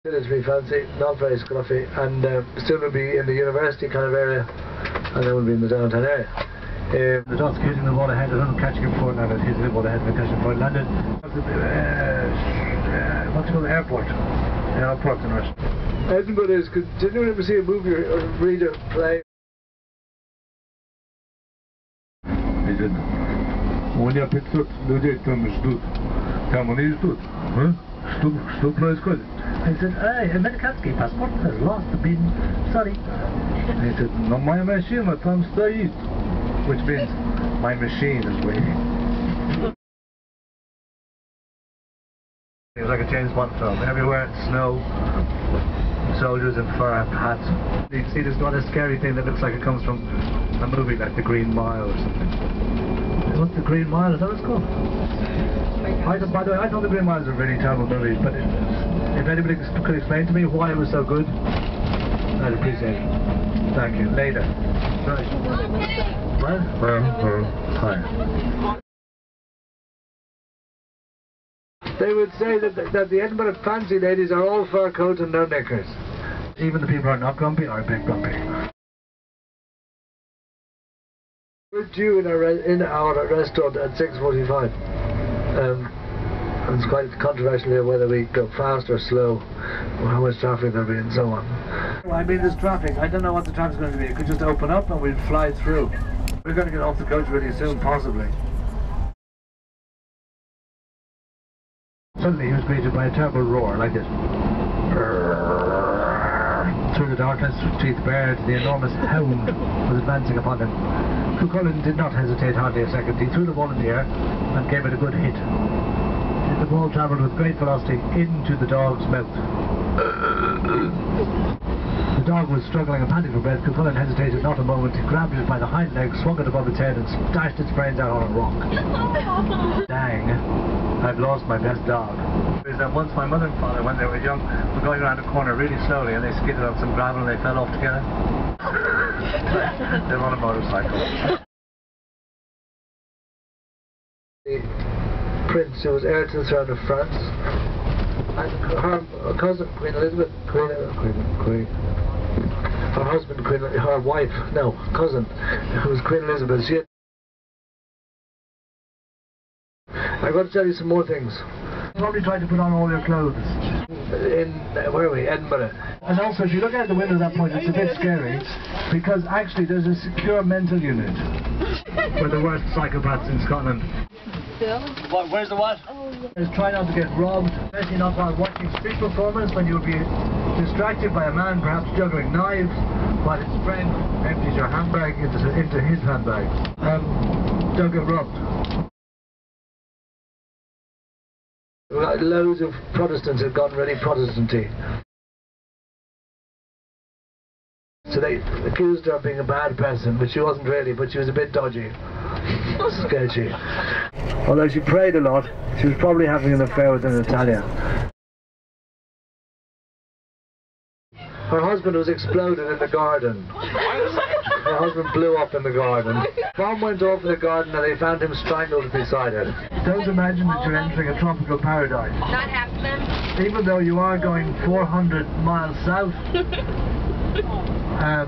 Military fancy, not very scruffy, and still will be in the university kind of area, and then we'll be in the downtown area. The dog's hitting the ball ahead, I don't know, catching it before it landed, hitting the ball ahead and catching it before it landed. What's it called, airport? Airport in Russian. Edinburgh is continuing to see a movie or read a play. Видно. У меня 500 людей там ждут. Там они ждут. Что происходит? I said, hey, американский паспорт has lost been, sorry. He said, но моя машина там стоит. Which means, my machine is waiting. It was like a James Bond film. Everywhere, snow, soldiers in fur hats. You can see there's not a scary thing that looks like it comes from a movie like The Green Mile or something. What's The Green Mile? Is that what it's called? By the way, I thought The Green Mile was a really terrible movie, but if anybody could explain to me why it was so good, I'd appreciate it. Thank you. Later. Right. What? Hi. They would say that the Edinburgh fancy ladies are all fur coats and no knickers. Even the people who are not grumpy are a bit grumpy. We're due in our restaurant at 6:45. It's quite controversial here whether we go fast or slow, or how much traffic there'll be and so on. I mean, there's traffic. I don't know what the traffic's going to be. It could just open up and we'd fly through. We're going to get off the coach really soon, possibly. Suddenly he was greeted by a terrible roar like this. Through the darkness, teeth bared, the enormous hound was advancing upon him. Cuchulainn did not hesitate hardly a second. He threw the ball in the air and gave it a good hit. The ball travelled with great velocity into the dog's mouth. The dog was struggling and panting for breath. Cuchulainn hesitated not a moment. He grabbed it by the hind leg, swung it above its head and dashed its brains out on a rock. Dang, I've lost my best dog. Is that once my mother and father, when they were young, were going around a corner really slowly and they skidded on some gravel and they fell off together. They're on a motorcycle. The prince who was heir to the throne of France, and her cousin, Queen Elizabeth, her husband, her wife, no, cousin, who was Queen Elizabeth, she had... I've got to tell you some more things. Probably tried to put on all your clothes. In, where are we? Edinburgh. And also, if you look out the window at that point, it's a bit scary, because actually there's a secure mental unit. We're the worst psychopaths in Scotland. What, where's the what? Is try not to get robbed, especially not while watching street performers, when you'll be distracted by a man perhaps juggling knives, while his friend empties your handbag into his handbag. Don't get robbed. Loads of Protestants have gotten really Protestanty. So they accused her of being a bad person, but she wasn't really, but she was a bit dodgy. Sketchy. Although she prayed a lot, she was probably having an affair with an Italian. Her husband was exploded in the garden. Her husband blew up in the garden. Bomb went off in the garden and they found him strangled beside it. Don't imagine that you're entering a tropical paradise. Not half of them. Even though you are going 400 miles south,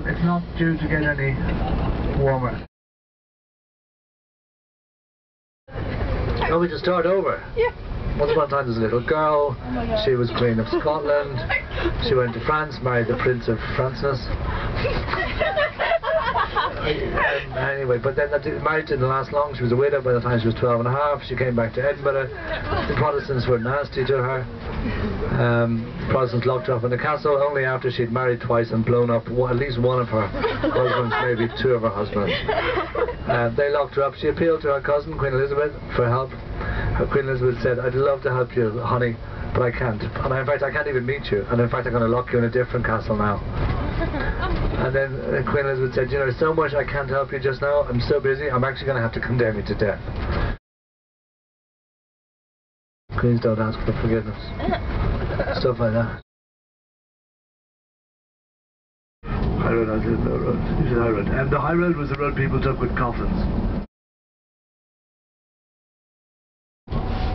it's not due to get any warmer. Want me to start over? Yeah. Once upon a time there was a little girl. She was Queen of Scotland. She went to France, married the Prince of Francis. Anyway, but then that marriage didn't last long. She was a widow by the time she was 12 and a half. She came back to Edinburgh. The Protestants were nasty to her. Protestants locked her up in the castle only after she'd married twice and blown up at least one of her husbands, maybe two of her husbands. They locked her up. She appealed to her cousin, Queen Elizabeth, for help. Queen Elizabeth said, "I'd love to help you, honey, but I can't. And in fact, I can't even meet you. And in fact, I'm going to lock you in a different castle now." And then Queen Elizabeth said, "You know, so much I can't help you just now. I'm so busy, I'm actually going to have to condemn you to death." Queens don't ask for forgiveness. Stuff like that. High road, I said low road. You said high road. And the high road was the road people took with coffins.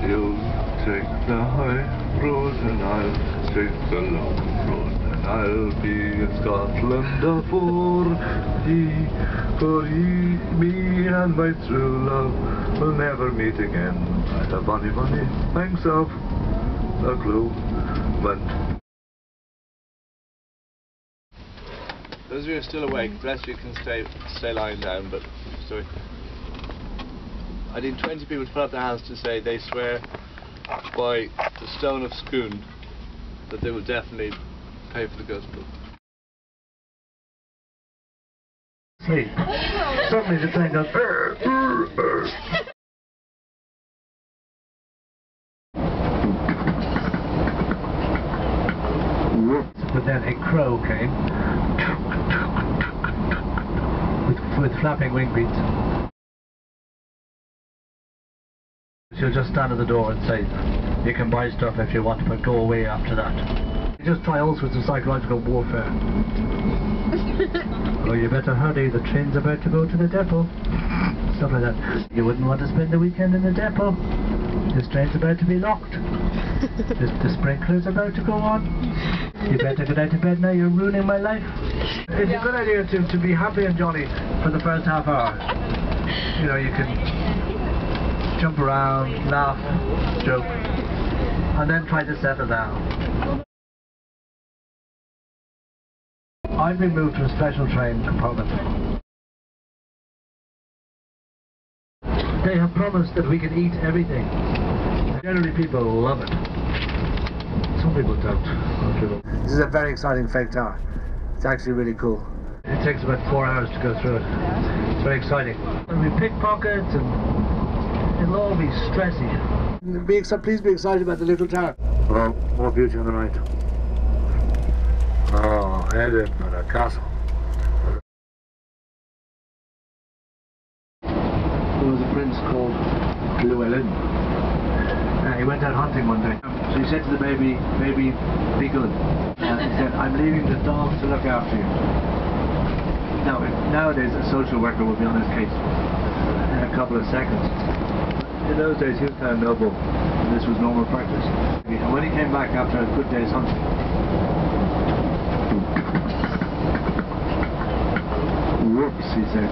You take the high road and I'll take the low road, and I'll be in Scotland afore me and my true love will never meet again by the bonny banks of the Clomont. Those of you who are still awake, bless you, can stay lying down, but sorry. I need 20 people to put up their hands to say they swear by the stone of Scone that they will definitely pay for the gospel. See, suddenly the train goes. But then a crow came with flapping wing beats. She'll just stand at the door and say, you can buy stuff if you want, but go away after that. You just try all sorts of psychological warfare. Oh, you better hurry, the train's about to go to the depot. Stuff like that. You wouldn't want to spend the weekend in the depot. This train's about to be locked. The sprinkler's about to go on. You better get out of bed now, you're ruining my life. It's a good idea to be happy and jolly for the first half hour. You know, you can jump around, laugh, joke, and then try to settle down. I've been moved to a special train compartment. They have promised that we can eat everything. Generally people love it. Some people don't. This is a very exciting fake tower. It's actually really cool. It takes about 4 hours to go through it. It's very exciting. There'll be pickpockets and it'll all be stressy. Please be excited about the little tower. Well, more beauty on the right. Oh, Edinburgh Castle. There was a prince called Llewellyn. He went out hunting one day. So he said to the baby, "Baby, be good." And he said, "I'm leaving the dogs to look after you." Now, nowadays a social worker would be on his case in a couple of seconds. In those days he was kind of noble, and this was normal practice. And when he came back after a good day's hunting, whoops, he said,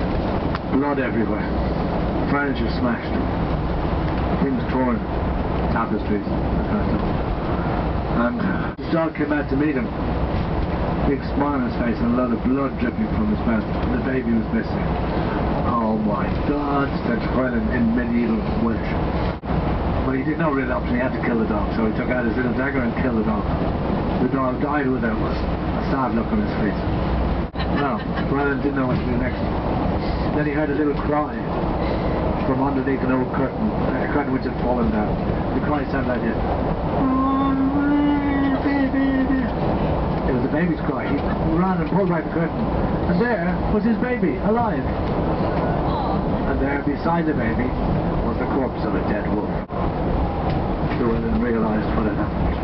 blood everywhere, furniture smashed, things torn, tapestries, that kind of stuff. And his dog came out to meet him, big smile on his face and a lot of blood dripping from his mouth, and the baby was missing. Oh my God, said Llewellyn in medieval Welsh. But he did no real option, he had to kill the dog, so he took out his little dagger and killed the dog. The dog died with a sad look on his face. Now, Llewellyn didn't know what to do next. Then he heard a little cry from underneath an old curtain, a curtain which had fallen down. The cry sounded like this. It was the baby's cry. He ran and pulled back the curtain, and there was his baby, alive. And there, beside the baby, was the corpse of a dead wolf. Llewellyn realized what had happened.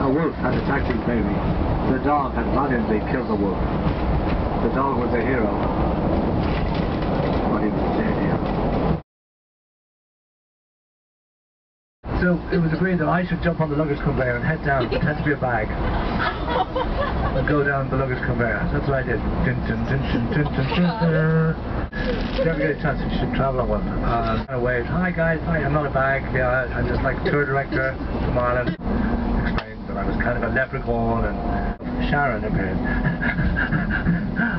A wolf had attacked his baby. The dog had valiantly killed the wolf. The dog was a hero, but he was a dead hero. So it was agreed that I should jump on the luggage conveyor and head down, pretend to be a bag, and go down the luggage conveyor. That's what I did. Dun, dun, dun, dun, dun, dun, dun. If you ever get a chance, you should travel on one. I waved, "Hi guys, hi, I'm not a bag, yeah, I'm just like tour director from Ireland." Explained that I was kind of a leprechaun, and Sharon appeared.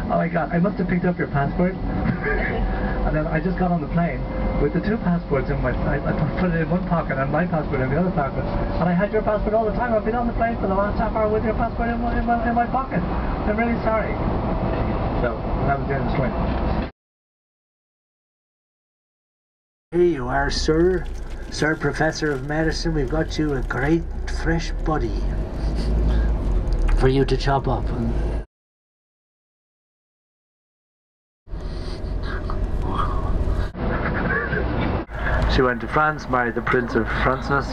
Oh my God, I must have picked up your passport. And then I just got on the plane with the two passports in my, I put it in one pocket and my passport in the other pocket. And I had your passport all the time. I've been on the plane for the last half hour with your passport in my pocket. I'm really sorry. So, that was the end of the story. Here you are, sir. Sir Professor of Medicine, we've got you a great fresh body for you to chop up. She went to France, married the Prince of Francis,